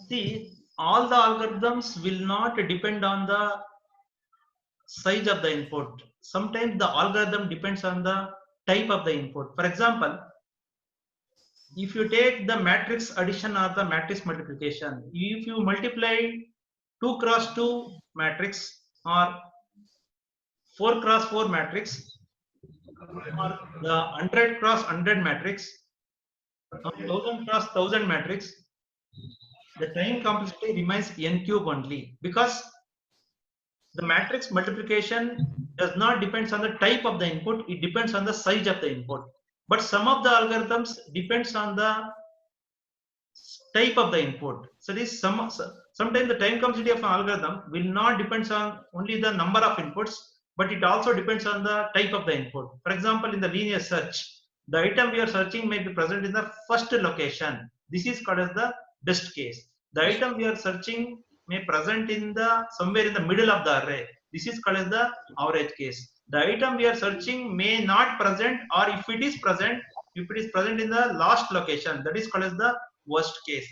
See, all the algorithms will not depend on the size of the input. Sometimes the algorithm depends on the type of the input. For example, if you take the matrix addition or the matrix multiplication, if you multiply 2 cross 2 matrix or 4 cross 4 matrix or the 100 cross 100 matrix or 1000 cross 1000 matrix, the time complexity remains n cube only, because the matrix multiplication does not depends on the type of the input, it depends on the size of the input. But some of the algorithms depends on the type of the input. So this sometimes the time complexity of an algorithm will not depends on only the number of inputs, but it also depends on the type of the input. For example, in the linear search, the item we are searching may be present in the first location. This is called as the best case. The item we are searching may present in the somewhere in the middle of the array. This is called as the average case. The item we are searching may not present, or if it is present in the last location, that is called as the worst case.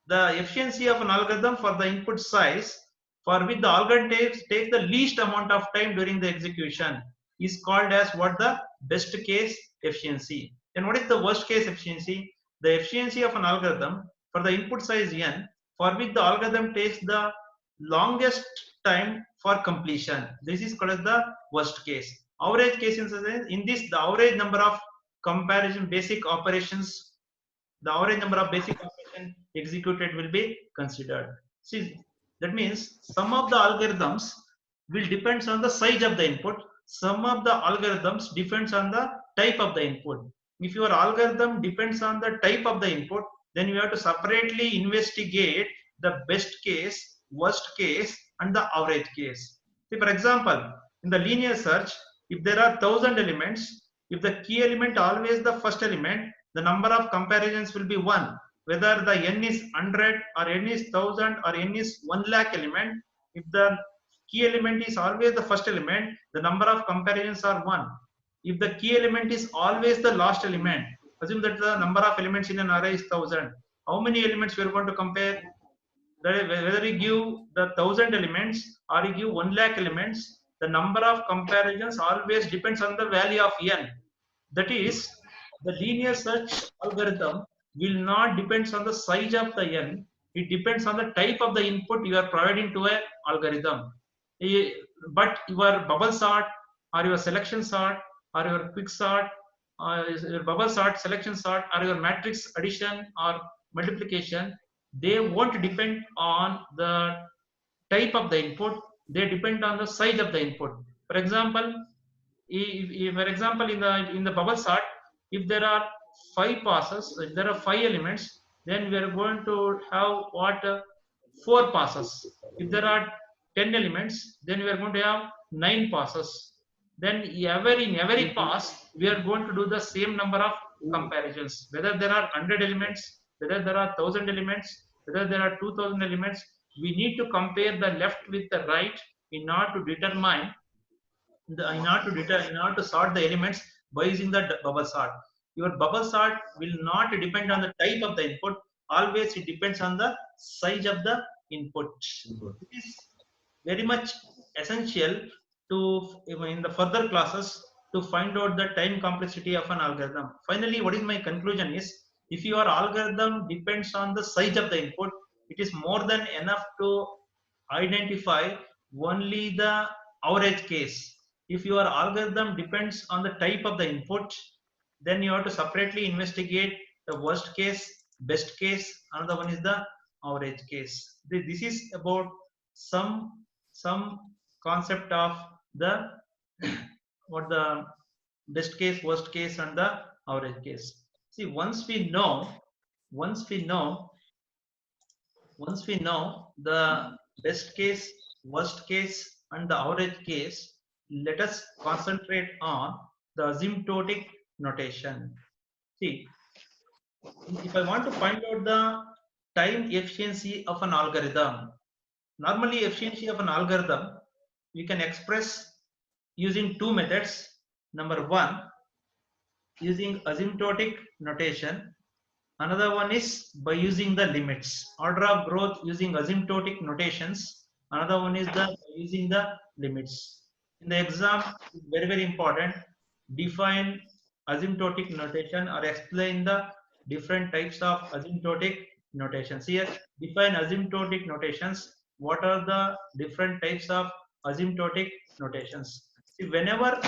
The efficiency of an algorithm for the input size for which the algorithm takes the least amount of time during the execution is called as what? The best case efficiency. And what is the worst case efficiency? The efficiency of an algorithm for the input size n for which the algorithm takes the longest time for completion. This is called as the worst case. Average case in this, the average number of comparison basic operations, the average number of basic operations executed will be considered. See, that means some of the algorithms will depends on the size of the input. Some of the algorithms depends on the type of the input. If your algorithm depends on the type of the input, then you have to separately investigate the best case, worst case, and the average case. See, for example, in the linear search, if there are 1000 elements, if the key element always the first element, the number of comparisons will be 1. Whether the n is 100 or n is 1000 or n is 1 lakh element, if the key element is always the first element, the number of comparisons are 1. If the key element is always the last element, assume that the number of elements in an array is 1000. How many elements we are going to compare? Whether you give the 1000 elements or you give 1 lakh elements, the number of comparisons always depends on the value of n. That is, the linear search algorithm will not depends on the size of the n. It depends on the type of the input you are providing to an algorithm. But your bubble sort or your selection sort or your quick sort, your bubble sort, selection sort, or your matrix addition or multiplication, they won't depend on the type of the input. They depend on the size of the input. For example, for example, in the bubble sort, if there are 5 passes, if there are 5 elements, then we are going to have what? 4 passes. If there are 10 elements, then we are going to have 9 passes. Then in every pass, we are going to do the same number of comparisons. Whether there are 100 elements, whether there are 1000 elements, whether there are 2000 elements, we need to compare the left with the right in order to determine in order to sort the elements by using the bubble sort. Your bubble sort will not depend on the type of the input. Always it depends on the size of the input. It is very much essential to in the further classes to find out the time complexity of an algorithm. Finally, what is my conclusion is, if your algorithm depends on the size of the input, it is more than enough to identify only the average case. If your algorithm depends on the type of the input, then you have to separately investigate the worst case, best case, another one is the average case. This is about some concept of the what the best case, worst case, and the average case. See, once we know once we know the best case, worst case, and the average case, let us concentrate on the asymptotic notation. See, if I want to find out the time efficiency of an algorithm, normally efficiency of an algorithm we can express using two methods. Number one, using asymptotic notation. Another one is by using the limits. Order of growth using asymptotic notations. Another one is the using the limits. In the exam, it's very very important. Define asymptotic notation or explain the different types of asymptotic notations. Here, define asymptotic notations. What are the different types of asymptotic notations? See, whenever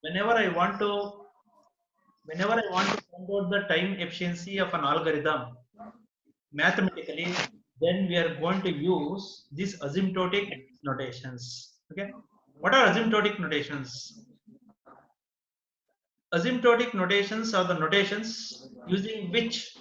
I want to whenever I want to find out the time efficiency of an algorithm mathematically, then we are going to use these asymptotic notations. Okay, what are asymptotic notations? Asymptotic notations are the notations using which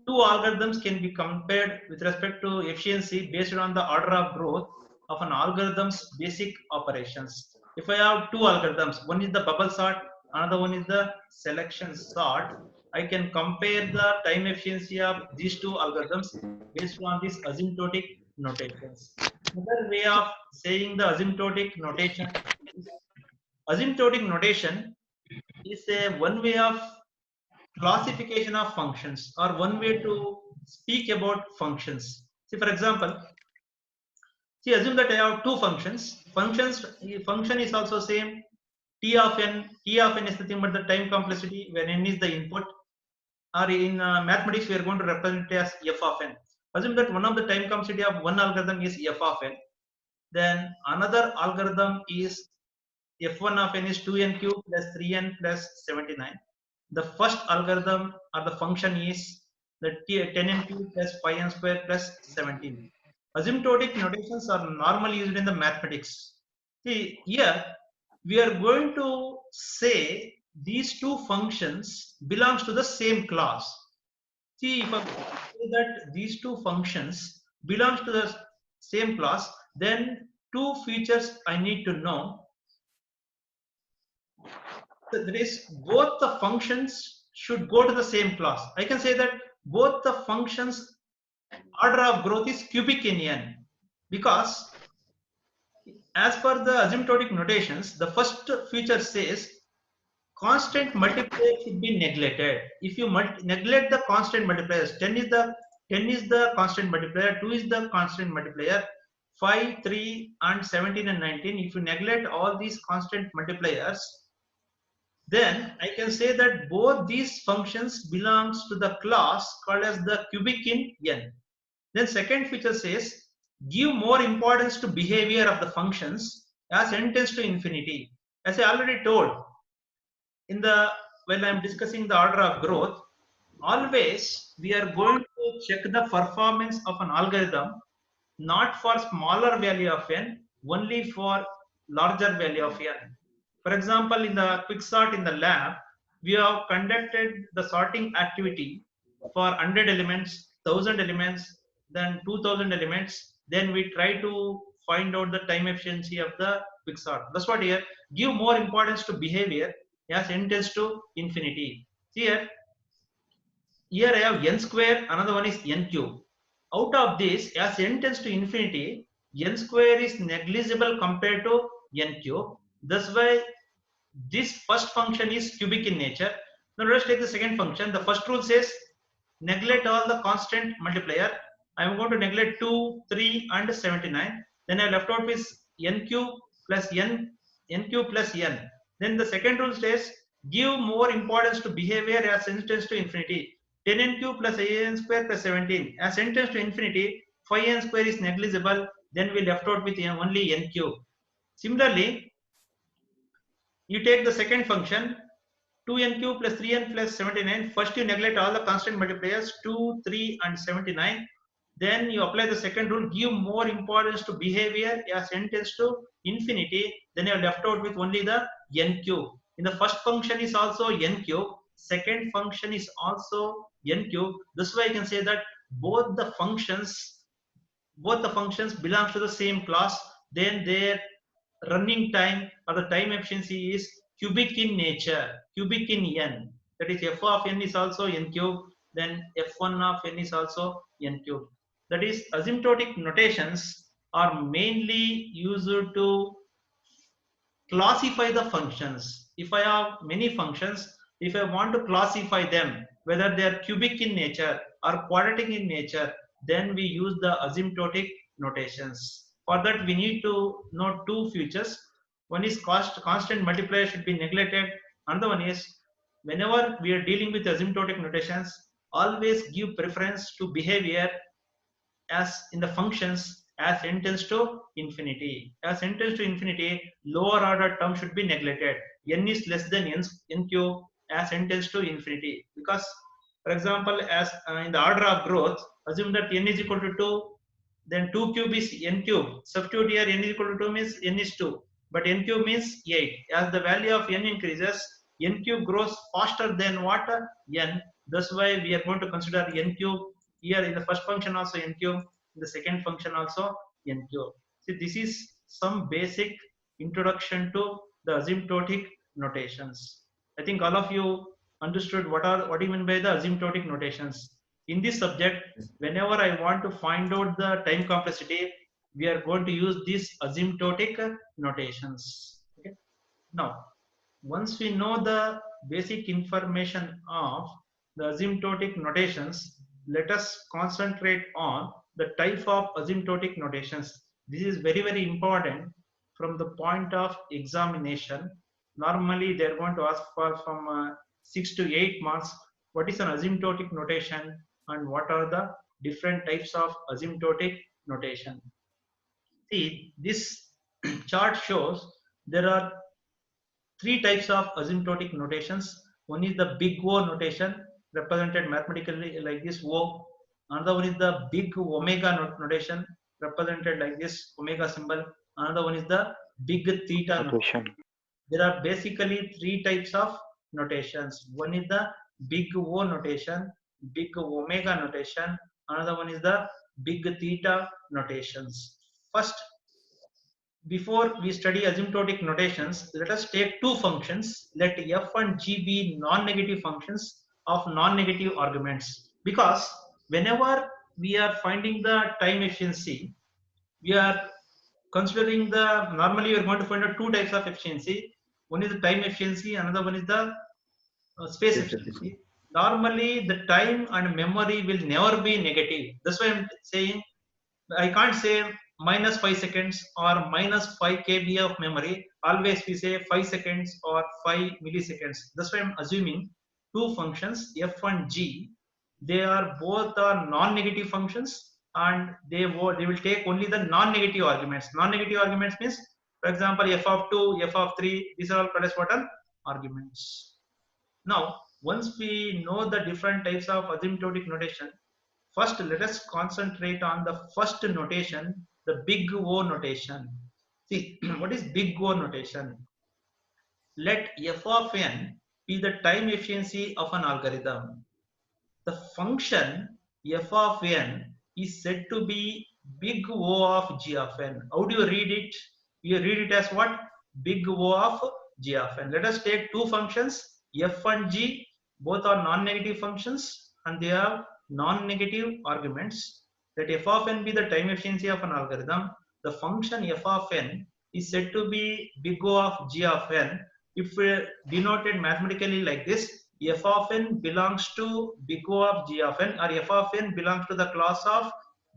two algorithms can be compared with respect to efficiency based on the order of growth of an algorithm's basic operations. If I have two algorithms, one is the bubble sort, another one is the selection sort, I can compare the time efficiency of these two algorithms based on these asymptotic notations. Another way of saying the asymptotic notation is asymptotic notation is a one way of classification of functions or one way to speak about functions. See, for example, see, assume that I have two functions. Function is also same. T of n. T of n is nothing but the time complexity when n is the input. Or in mathematics, we are going to represent it as f of n. Assume that one of the time complexity of one algorithm is f of n. Then another algorithm is f1 of n is 2n cube plus 3n plus 79. The first algorithm or the function is the 10n cube plus 5n square plus 17. Asymptotic notations are normally used in the mathematics. See, here we are going to say these two functions belongs to the same class. See, if I say that these two functions belongs to the same class, then two features I need to know. That is, both the functions should go to the same class. I can say that both the functions order of growth is cubic in n, because as per the asymptotic notations, the first feature says constant multiplier should be neglected. If you neglect the constant multipliers, 10 is the constant multiplier, 2 is the constant multiplier, 5, 3, and 17 and 19. If you neglect all these constant multipliers, then I can say that both these functions belongs to the class called as the cubic in n. Then second feature says give more importance to behavior of the functions as n tends to infinity. As I already told in the when I'm discussing the order of growth, always we are going to check the performance of an algorithm not for smaller value of n, only for larger value of n. For example, in the quick sort in the lab, we have conducted the sorting activity for 100 elements, 1000 elements, then 2000 elements. Then we try to find out the time efficiency of the quick sort. That's what here. Give more importance to behavior as n tends to infinity. Here I have n square, another one is n cube. Out of this, as n tends to infinity, n square is negligible compared to n cube. That's why this first function is cubic in nature. Now let's take the second function. The first rule says neglect all the constant multiplier. I am going to neglect 2, 3, and 79. Then I left out with n cube plus n cube plus n. Then the second rule says give more importance to behavior as n tends to infinity. 10n cube plus n square plus 17. As n tends to infinity, 5n square is negligible. Then we left out with only n cube. Similarly, you take the second function 2n cube plus 3n plus 79. First you neglect all the constant multipliers 2, 3, and 79. Then you apply the second rule, give more importance to behavior as n tends to infinity. Then you are left out with only the n cube. In the first function is also n cube. Second function is also n cube. This way I can say that both the functions belongs to the same class. Then their running time or the time efficiency is cubic in nature, cubic in n. That is f of n is also n cube, then f1 of n is also n cube. That is, asymptotic notations are mainly used to classify the functions. If I have many functions, If I want to classify them, whether they are cubic in nature or quadratic in nature, then we use the asymptotic notations. For that, we need to know two features. One is constant multiplier should be neglected. Another one is whenever we are dealing with asymptotic notations, always give preference to behavior as in the functions as n tends to infinity. As n tends to infinity, lower order term should be neglected. N is less than n cube as n tends to infinity. Because, for example, as in the order of growth, assume that n is equal to 2, then 2 cube is n cube. Substitute here n is equal to 2 means n is 2. But n cube means 8. As the value of n increases, n cube grows faster than what? N. That's why we are going to consider n cube here in the first function also n cube, in the second function also n cube. See, this is some basic introduction to the asymptotic notations. I think all of you understood what do you mean by the asymptotic notations. In this subject, whenever I want to find out the time complexity, we are going to use these asymptotic notations. Okay? Now, once we know the basic information of the asymptotic notations, let us concentrate on the type of asymptotic notations. This is very, very important from the point of examination. Normally, they're going to ask for from 6 to 8 marks. What is an asymptotic notation and what are the different types of asymptotic notation? See, this chart shows there are three types of asymptotic notations. One is the big O notation, represented mathematically like this O. Another one is the big omega notation, represented like this omega symbol. Another one is the big theta notation. There are basically three types of notations. One is the big O notation, big omega notation. Another one is the big theta notations. First, before we study asymptotic notations, let us take two functions. Let f and g be non-negative functions of non-negative arguments. Because whenever we are finding the time efficiency, we are considering the, normally we are going to find out two types of efficiency. One is the time efficiency, another one is the space efficiency. Normally the time and memory will never be negative. That's why I'm saying I can't say minus 5 seconds or minus 5 kb of memory. Always we say 5 seconds or 5 milliseconds. That's why I'm assuming two functions f and g. They are both are non-negative functions and they will take only the non-negative arguments. Non-negative arguments means, for example, f of 2, f of 3. These are all called as what are arguments. Now, once we know the different types of asymptotic notation, first, let us concentrate on the first notation, the big O notation. See, what is big O notation? Let f of n be the time efficiency of an algorithm. The function f of n is said to be big O of g of n. How do you read it? You read it as what? Big O of g of n. Let us take two functions, f and g. Both are non-negative functions and they have non-negative arguments. Let f of n be the time efficiency of an algorithm. The function f of n is said to be big O of g of n. If we denote it mathematically like this, f of n belongs to big O of g of n, or f of n belongs to the class of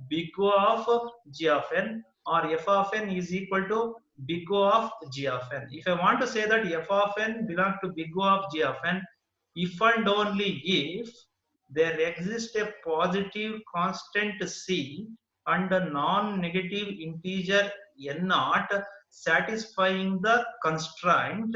big O of g of n, or f of n is equal to big O of g of n. If I want to say that f of n belongs to big O of g of n, if and only if there exists a positive constant c and a non-negative integer n naught satisfying the constraint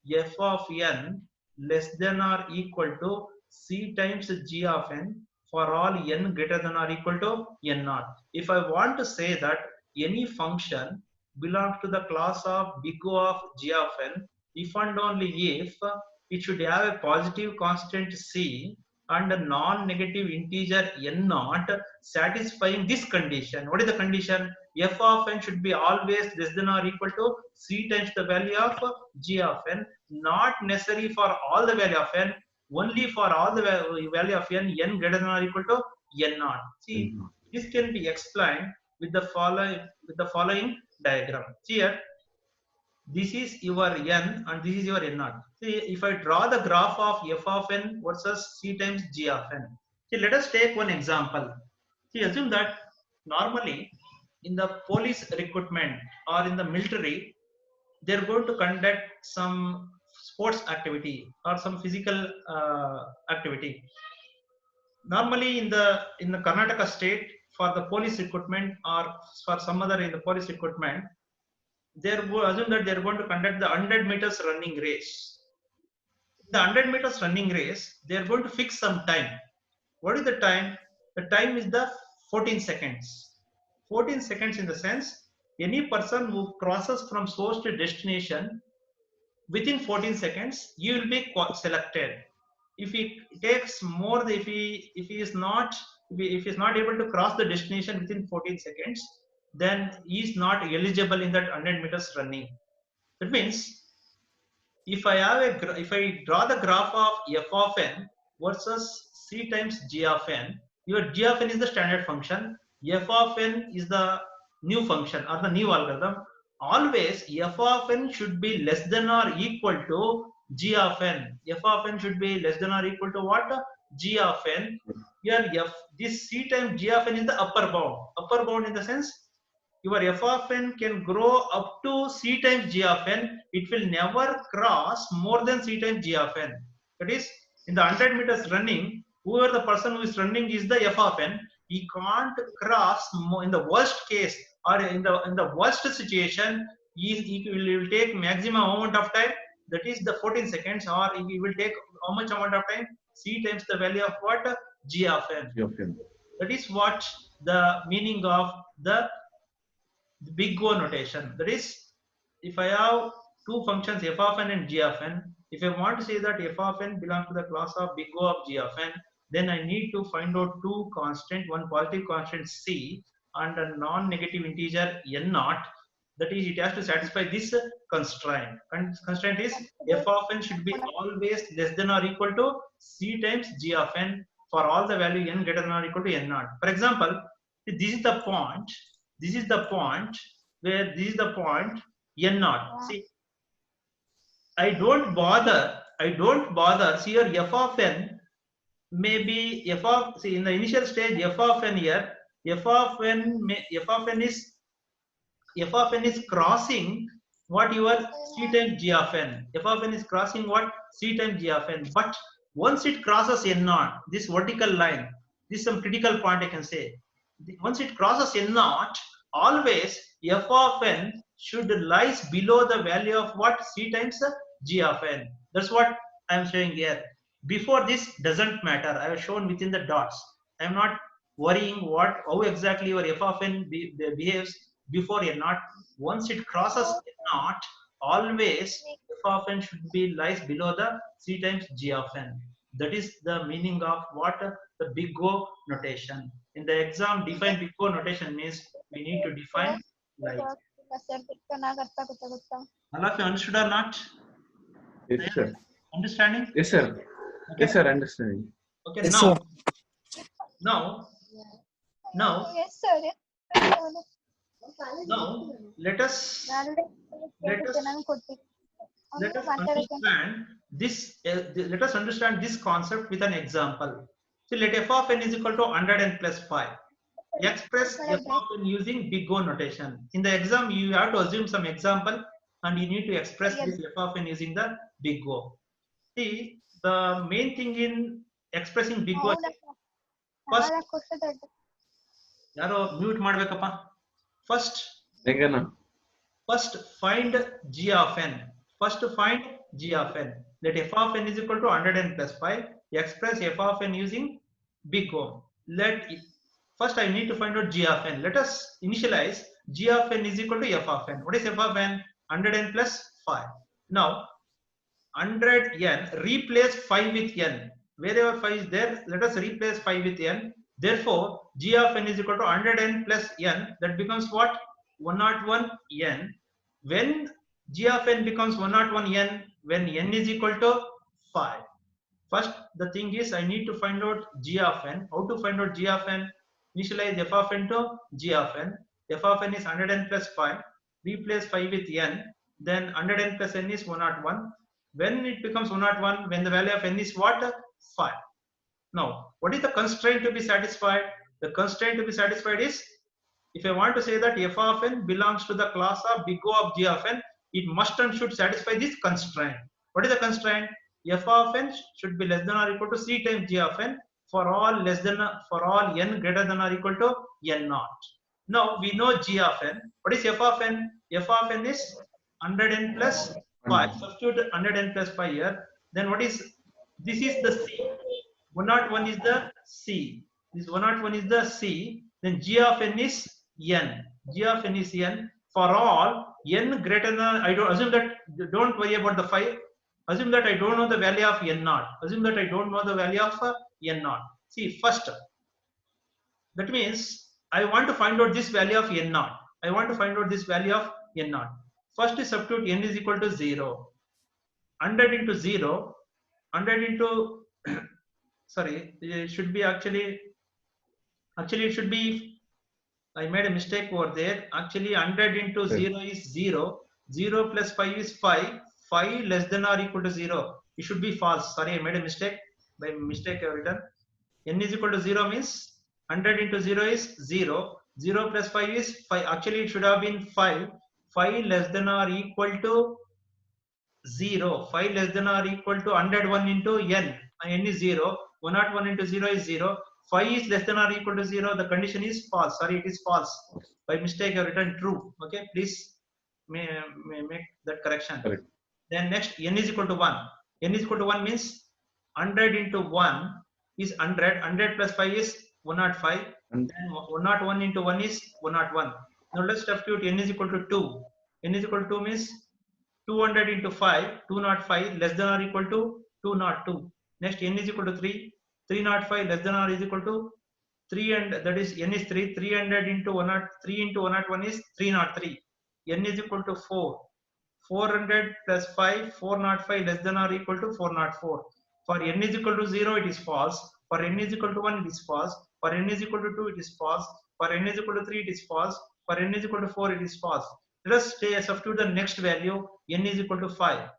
f of n less than or equal to c times g of n for all n greater than or equal to n naught. If I want to say that any function belongs to the class of big O of g of n, if and only if it should have a positive constant c and a non-negative integer n naught satisfying this condition. What is the condition? F of n should be always less than or equal to c times the value of g of n, not necessary for all the value of n, only for all the value of n greater than or equal to n naught. See, this can be explained with the following diagram. Here, This is your n and this is your n naught. See, if I draw the graph of f of n versus c times g of n. See, let us take one example. See, assume that normally in the police recruitment or in the military, they're going to conduct some sports activity or some physical activity. Normally in the Karnataka state, for the police recruitment or for some other in the police recruitment, assume that they're going to conduct the 100 meters running race. The 100 meters running race, they're going to fix some time. What is the time? The time is the 14 seconds. 14 seconds in the sense, any person who crosses from source to destination within 14 seconds, you will be selected. If he takes more, if he is not able to cross the destination within 14 seconds, then he is not eligible in that 100 meters running. That means if I draw the graph of f of n versus c times g of n, your g of n is the standard function, f of n is the new function or the new algorithm. Always f of n should be less than or equal to g of n. F of n should be less than or equal to what? G of n. Here this c times g of n is the upper bound. Upper bound in the sense your f of n can grow up to c times g of n. It will never cross more than c times g of n. That is, in the 100 meters running, whoever the person who is running is the f of n. He can't cross more, in the worst case or in the worst situation. He will take maximum amount of time. That is the 14 seconds, or he will take how much amount of time? C times the value of what? G of n. That is what the meaning of the big O notation. That is, if I have two functions f of n and g of n, if I want to say that f of n belongs to the class of big O of g of n, then I need to find out two constant, one positive constant c and a non-negative integer n naught. That is, it has to satisfy this constraint. Constraint is f of n should be always less than or equal to c times g of n for all the value n greater than or equal to n naught. For example, this is the point. This is the point where this is the point n naught. See, I don't bother. See, your f of n may be f of, see, in the initial stage f of n here, f of n is crossing what your c times g of n. F of n is crossing what? C times g of n. But once it crosses n naught, this vertical line, this is some critical point I can say. Once it crosses n naught, always f of n should lies below the value of what? C times g of n. That's what I am showing here. Before this doesn't matter. I have shown within the dots. I am not worrying how exactly your f of n behaves before n naught. Once it crosses n naught, always f of n should be lies below the c times g of n. That is the meaning of what? The big O notation. In the exam, define big O notation means we need to define like. All of you understood or not? Yes, sir. Understanding? Yes, sir. Okay. Yes, sir. Understanding. Okay. Yes, now, sir. now, Yes, sir. now, let us understand this. Let us understand this concept with an example. So let f of n is equal to 100 and plus 5. Express f of n using big O notation. In the exam, you have to assume some example and you need to express this f of n using the big O. See, the main thing in expressing big O. First, yaro mute ಮಾಡಬೇಕಪ್ಪ. First find g of n. First find g of n. Let f of n is equal to 100 and plus 5. Express f of n using big O. First I need to find out g of n. Let us initialize g of n is equal to f of n. What is f of n? 100 and plus 5. Now 100 n, replace 5 with n. Wherever 5 is there, let us replace 5 with n. Therefore, g of n is equal to 100 n plus n. That becomes what? 101 n. When g of n becomes 101 n, when n is equal to 5. First, the thing is I need to find out g of n. How to find out g of n? Initialize f of n to g of n. F of n is 100 n plus 5. Replace 5 with n. then 100n plus n is 101. When it becomes 101, when the value of n is what? 5. Now, what is the constraint to be satisfied? The constraint to be satisfied is, if I want to say that f of n belongs to the class of big O of g of n, it must and should satisfy this constraint. What is the constraint? F of n should be less than or equal to c times g of n for all n greater than or equal to n naught. Now we know g of n. What is f of n? F of n is 100n plus 5. Substitute 100n plus 5 here. Then what is this? Is the c. 101 is the c. This 101 is the c. Then g of n is n. G of n is n for all n greater than. I don't assume that. Don't worry about the 5. Assume that I don't know the value of n naught. Assume that I don't know the value of n naught. See, first, that means I want to find out this value of n naught. I want to find out this value of n naught. First is substitute n is equal to 0. 100 into 0. 100 into sorry, it should be actually it should be, I made a mistake over there. Actually 100 into 0 is 0. 0 plus 5 is 5. 5 less than or equal to 0. It should be false. Sorry, I made a mistake. By mistake I have written. N is equal to 0 means 100 into 0 is 0. 0 plus 5 is 5. Actually it should have been 5. 5 less than or equal to 0. 5 less than or equal to 101 into n. N is 0. 101 into 0 is 0. 5 is less than or equal to 0. The condition is false. Sorry, it is false. By mistake I have written true. Okay, please may make that correction. Correct. Then next, n is equal to 1. N is equal to 1 means 100 into 1 is 100. 100 plus 5 is 105. And 101 into 1 is 101. Now let's substitute n is equal to 2. N is equal to 2 means 200 into 5, 205 less than or equal to 202. Next, n is equal to 3. 305 less than or is equal to 3, and that is n is 3. 300 into 103 into 101 is 303. N is equal to 4. 400 plus 5, 405 less than or equal to 404. For n is equal to 0, it is false. For n is equal to 1, it is false. For n is equal to 2, it is false. For n is equal to 3, it is false. For n is equal to 4, it is false. Let us substitute the next value. N is equal to 5.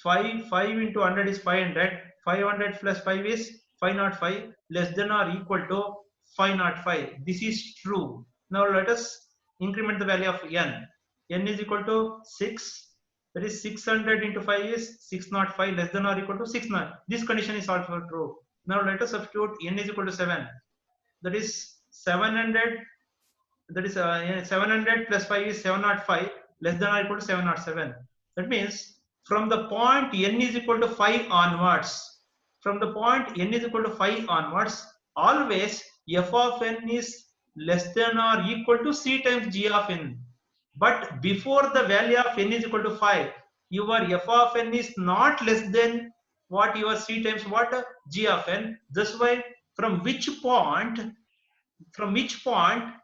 5 into 100 is 500. 500 plus 5 is 505 less than or equal to 505. This is true. Now let us increment the value of n. N is equal to 6. That is 600 into 5 is 605 less than or equal to 609. This condition is also true. Now let us substitute n is equal to 7. That is 700. That is 700 plus 5 is 705 less than or equal to 707. That means from the point n is equal to 5 onwards, always f of n is less than or equal to c times g of n. But before the value of n is equal to 5, your f of n is not less than what your c times what? G of n. That's why from which point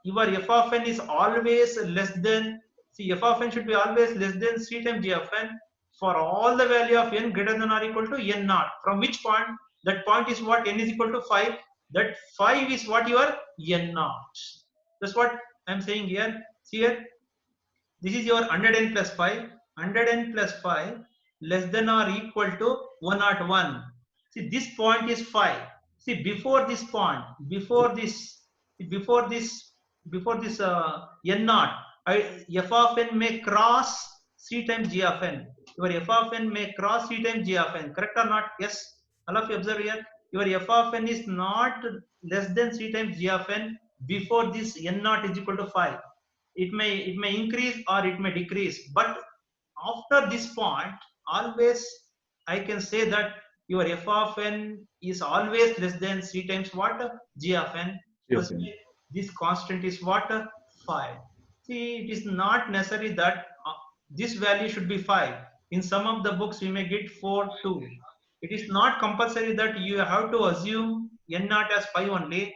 your f of n is always less than, see, f of n should be always less than c times g of n for all the value of n greater than or equal to n naught. From which point? That point is what? N is equal to 5. That 5 is what your n naught. That's what I'm saying here. See here. This is your 100n plus 5. 100n plus 5 less than or equal to 101. See, this point is 5. See, before this point, before this n naught, f of n may cross c times g of n. Your f of n may cross c times g of n. Correct or not? Yes. All of you observe here. Your f of n is not less than c times g of n before this n naught is equal to 5. It may increase or it may decrease, but after this point, always I can say that your f of n is always less than c times what? G of n. This constant is what? 5. See, it is not necessary that this value should be 5. In some of the books, we may get 4, 2. It is not compulsory that you have to assume n naught as 5 only.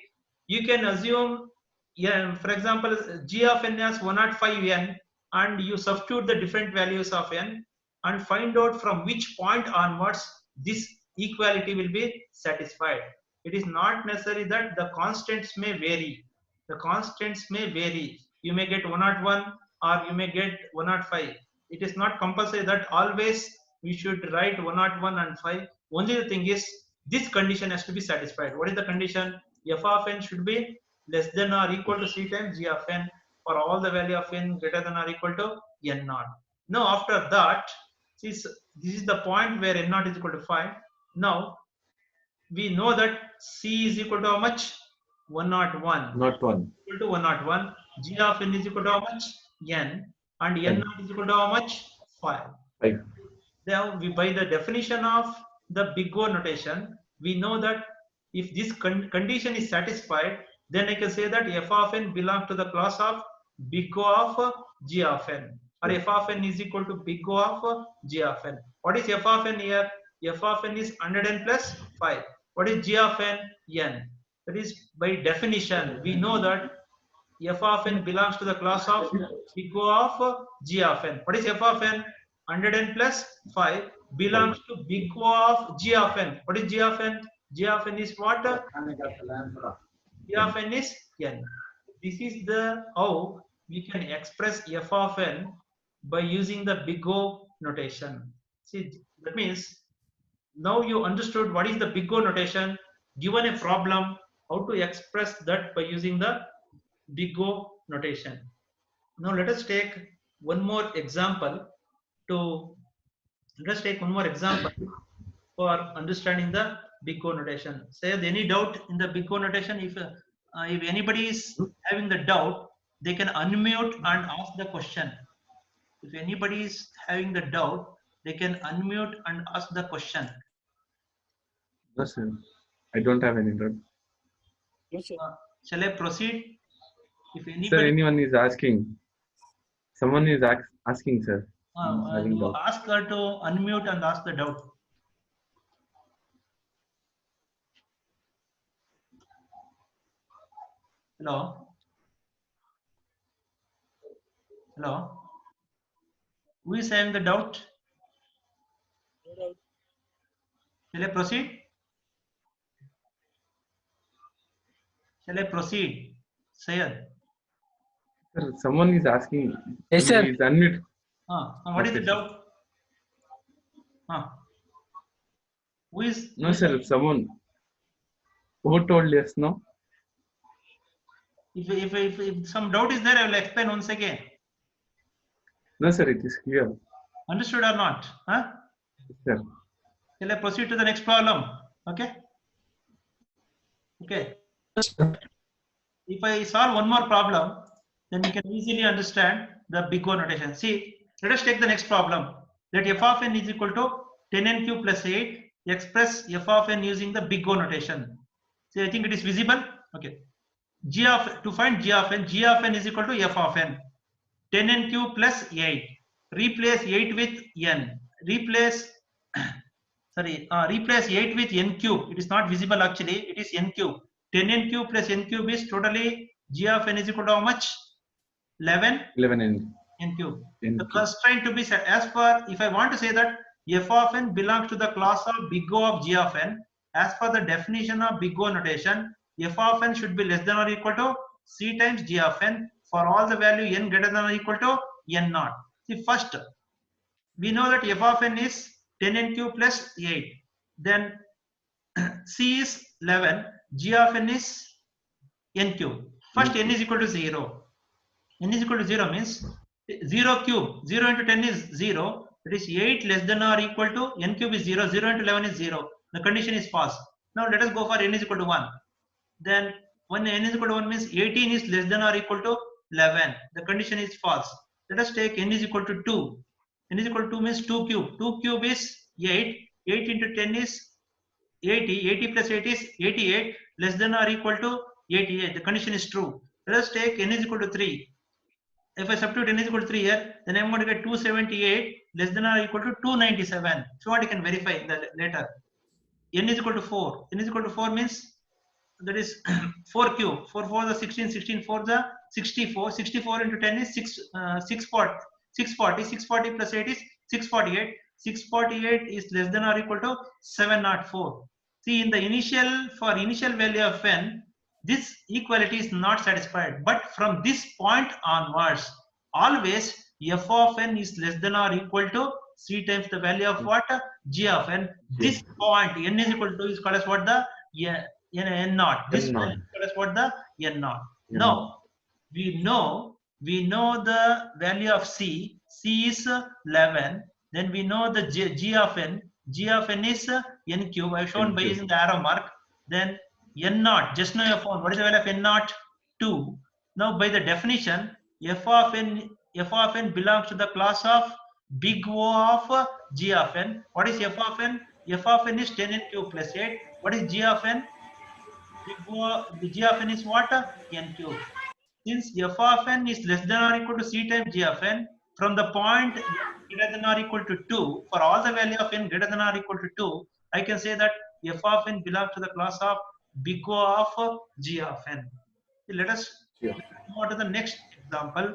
You can assume, for example, g of n as 105n, and you substitute the different values of n and find out from which point onwards this equality will be satisfied. It is not necessary that the constants may vary. The constants may vary. You may get 101 or you may get 105. it is not compulsory that always we should write 101 and 5. Only the thing is this condition has to be satisfied. What is the condition? F of n should be less than or equal to c times g of n for all the value of n greater than or equal to n naught. Now after that, this is the point where n naught is equal to 5. Now we know that c is equal to how much? 101. Not one. Equal to 101. G of n is equal to how much? N. And n naught is equal to how much? 5. 5. Now we, by the definition of the big O notation, we know that if this condition is satisfied, then I can say that f of n belongs to the class of big O of g of n, or f of n is equal to big O of g of n. What is f of n here? F of n is 100n plus 5. What is g of n? N. That is, by definition, we know that f of n belongs to the class of big O of g of n. What is f of n? 100n plus 5 belongs to big O of g of n. What is g of n? G of n is what? G of n is n. This is the how we can express f of n by using the big O notation. See, that means now you understood what is the big O notation. Given a problem, how to express that by using the big O notation. Now let us take one more example for understanding the big O notation. Say any doubt in the big O notation? If anybody is having the doubt, they can unmute and ask the question. If anybody is having the doubt, they can unmute and ask the question. No, sir. I don't have any doubt. Shall I proceed? If anybody, Sir, anyone is asking. Someone is asking, sir. Having you doubt. ask her to unmute and ask the doubt. Hello? Hello? Who is having the doubt? Shall I proceed? Shall I proceed? Sayed. Sir, someone is asking. Yes, sir. Please unmute. What is the Okay, sir. doubt? Who is? No, sir. Someone. Who told yes? No. If some doubt is there, I will explain once again. No, sir. It is clear. Understood or not? Huh? Sir. Shall I proceed to the next problem? Okay. Okay. If I solve one more problem, then you can easily understand the big O notation. See, let us take the next problem. That f of n is equal to 10n cube plus 8. Express f of n using the big O notation. See, I think it is visible. Okay. To find g of n is equal to f of n. 10n cube plus 8. Replace 8 with n. Replace 8 with n cube. It is not visible actually. It is n cube. 10n cube plus n cube is totally g of n is equal to how much? 11 11 n cube. N The cube. constraint to be set as per, if I want to say that f of n belongs to the class of big O of g of n, as per the definition of big O notation, f of n should be less than or equal to c times g of n for all the value n greater than or equal to n naught. See, first we know that f of n is 10n cube plus 8. Then c is 11. G of n is n cube. First n is equal to 0. N is equal to 0 means 0 cube. 0 into 10 is 0. It is 8 less than or equal to n cube is 0. 0 into 11 is 0. The condition is false. Now let us go for n is equal to 1. Then when n is equal to 1 means 18 is less than or equal to 11. The condition is false. Let us take n is equal to 2. N is equal to 2 means 2 cube. 2 cube is 8. 8 into 10 is 80. 80 plus 8 is 88. Less than or equal to 88. The condition is true. Let us take n is equal to 3. If I substitute n is equal to 3 here, then I am going to get 278 less than or equal to 297. If you want, you can verify that later. N is equal to 4. N is equal to 4 means that is 4 cube. 4 4 the 16. 16 4 the 64. 64 into 10 is 640. 640 plus 8 is 648. 648 is less than or equal to 704. See, in the initial value of n, this equality is not satisfied. But from this point onwards, always f of n is less than or equal to c times the value of what? G of n. This point n is equal to is called as what? The n naught. This N naught. value is called as what? The n naught. N Now naught. we know the value of c. C is 11. Then we know the g of n. G of n is n cube. I have shown N by cube. using the arrow mark. Then n naught. Just now you have found what is the value of n naught? 2. Now by the definition, f of n belongs to the class of big O of g of n. What is f of n? F of n is 10n cube plus 8. What is g of n? Big O, the g of n is what? N cube. Since f of n is less than or equal to c times g of n, from the point n greater than or equal to 2, for all the value of n greater than or equal to 2, I can say that f of n belongs to the class of big O of g of n. Let us Yeah. move on to the next example.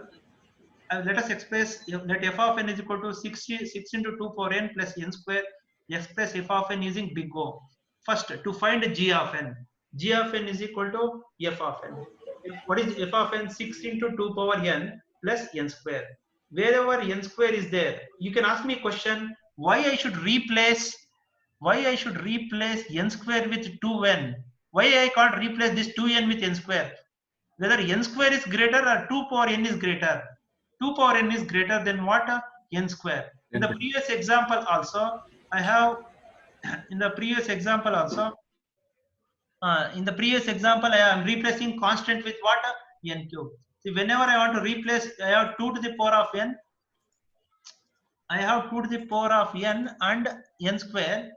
Let us express that f of n is equal to 6 into 2 power n plus n square. Express f of n using big O. First, to find g of n. G of n is equal to f of n. What is f of n? 6 into 2 power n plus n square. Wherever n square is there, you can ask me a question, why I should replace n square with 2n? Why I can't replace this 2n with n square? Whether n square is greater or 2 power n is greater. 2 power n is greater than what? N square. In the previous example also, I have I am replacing constant with what? N cube. See, whenever I want to replace, I have 2 to the power of n. I have 2 to the power of n and n square.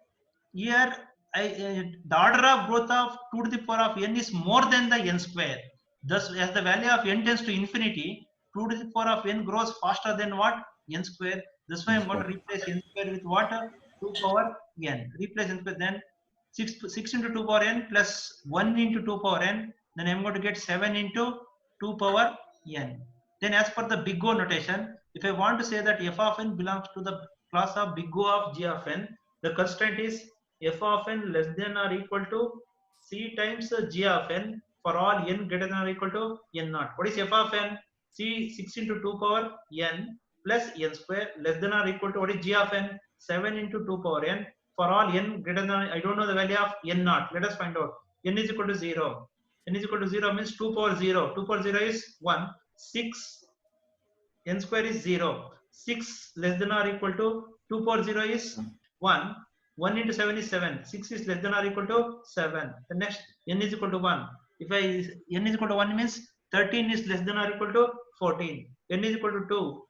Here, the order of growth of 2 to the power of n is more than the n square. Thus, as the value of n tends to infinity, 2 to the power of n grows faster than what? N square. That's why I'm going to replace n square with what? 2 power n. Replace n square, then 6 into 2 power n plus 1 into 2 power n. Then I'm going to get 7 into 2 power n. Then as per the big O notation, if I want to say that f of n belongs to the class of big O of g of n, the constraint is f of n less than or equal to c times g of n for all n greater than or equal to n naught. What is f of n? C 6 into 2 power n plus n square less than or equal to what is g of n? 7 into 2 power n for all n greater than, I don't know the value of n naught. Let us find out. N is equal to 0. N is equal to 0 means 2 power 0. 2 power 0 is 1. 6. N square is 0. 6 less than or equal to 2 power 0 is 1. 1 into 7 is 7. 6 is less than or equal to 7. The next, n is equal to 1. If n is equal to 1 means 13 is less than or equal to 14. N is equal to 2.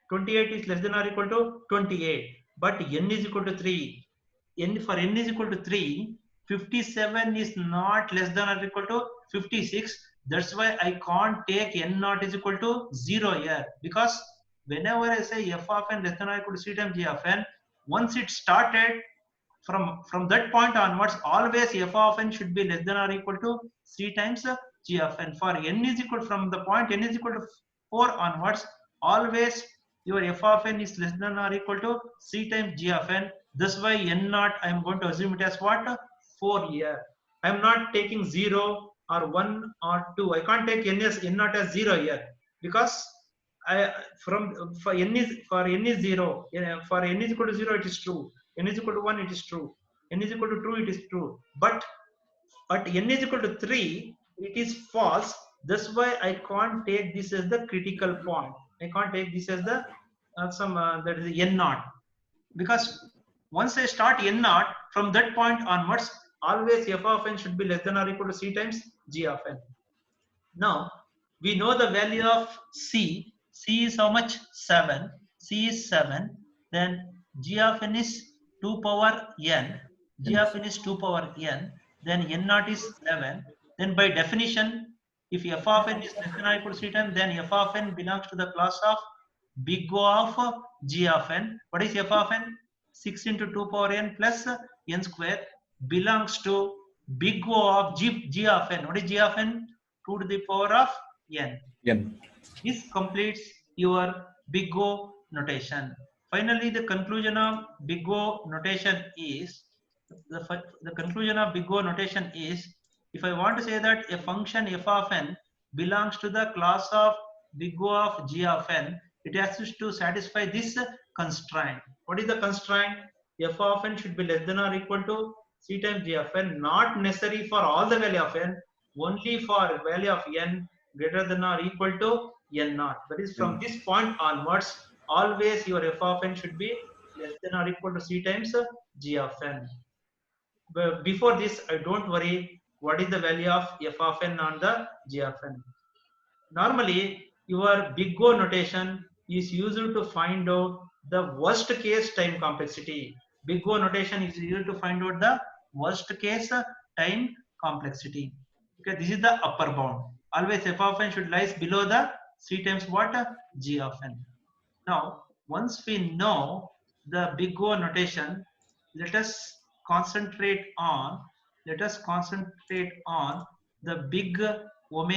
28 is less than or equal to 28. But n is equal to 3. For n is equal to 3, 57 is not less than or equal to 56. That's why I can't take n naught is equal to 0 here. Because whenever I say f of n less than or equal to c times g of n, once it started, from that point onwards, always f of n should be less than or equal to c times g of n. For n is equal, from the point n is equal to 4 onwards, always your f of n is less than or equal to c times g of n. That's why n naught, I am going to assume it as what? 4 here. I am not taking 0 or 1 or 2. I can't take n naught as 0 here, because for n is 0. For n is equal to 0, it is true. N is equal to 1, it is true. N is equal to 2, it is true. But at n is equal to 3, it is false. That's why I can't take this as the critical point. I can't take this as the that is n naught, because once I start n naught, from that point onwards, always f of n should be less than or equal to c times g of n. Now we know the value of c. C is how much? 7. C is 7. Then g of n is 2 power n. G of n is 2 power n. Then n naught is 11. Then by definition, if f of n is less than or equal to c times, then f of n belongs to the class of big O of g of n. What is f of n? 6 into 2 power n plus n square belongs to big O of g of n. What is g of n? 2 to the power of n. This completes your big O notation. Finally, the conclusion of big O notation is, if I want to say that a function f of n belongs to the class of big O of g of n, it has to satisfy this constraint. What is the constraint? F of n should be less than or equal to c times g of n, not necessary for all the value of n, only for value of n greater than or equal to n naught. That is, from this point onwards, always your f of n should be less than or equal to c times g of n. But before this, don't worry what is the value of f of n on the g of n. Normally, your big O notation is used to find out the worst case time complexity. Big O notation is used to find out the worst case time complexity. Okay, this is the upper bound. Always f of n should lies below the c times what? G of n. Now, once we know the big O notation, let us concentrate on the big omega